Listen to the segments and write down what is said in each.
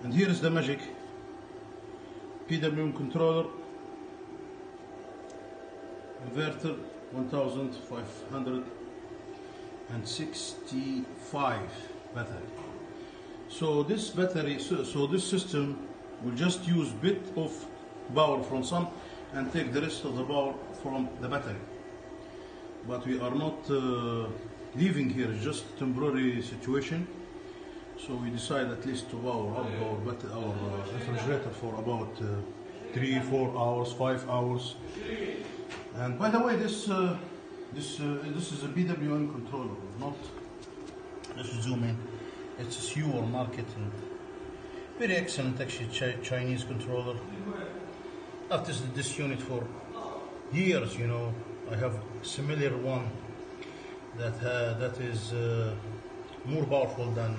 And here is the magic. PWM controller, inverter 1565 battery. So this battery, so this system will just use bit of power from sun and take the rest of the power from the battery. But we are not leaving here, it's just a temporary situation. So we decide at least to power up our refrigerator for about 3, 4 hours, 5 hours. And by the way, this is a PWM controller, not. Let's zoom in. It's a sewer market and very excellent, actually, Chinese controller. I've tested this unit for years. You know, I have a similar one that is more powerful than.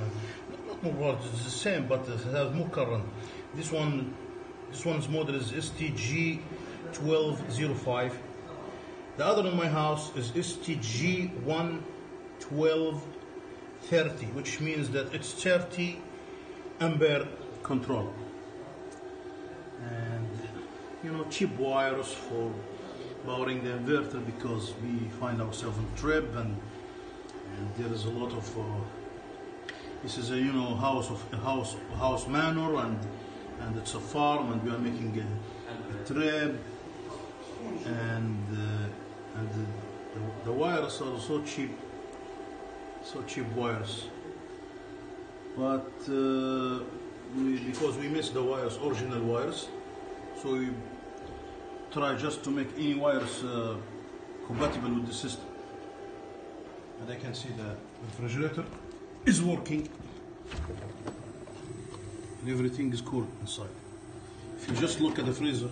Not more powerful, it's the same, but it has more current. This one's model is STG1205. The other in my house is STG11230, which means that it's 30 ampere control. And you know, cheap wires for powering the inverter, because we find ourselves in trip and there is a lot of this is a, you know, house manor, and it's a farm, and we are making a trip, and the wires are so cheap wires. But because we miss the wires, original wires, so we try just to make any wires compatible with the system. And I can see the refrigerator is working and everything is cool inside. If you just look at the freezer,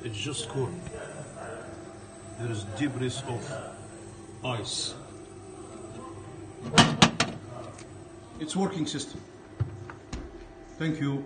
it's just cool. There is debris of ice. It's working system. Thank you.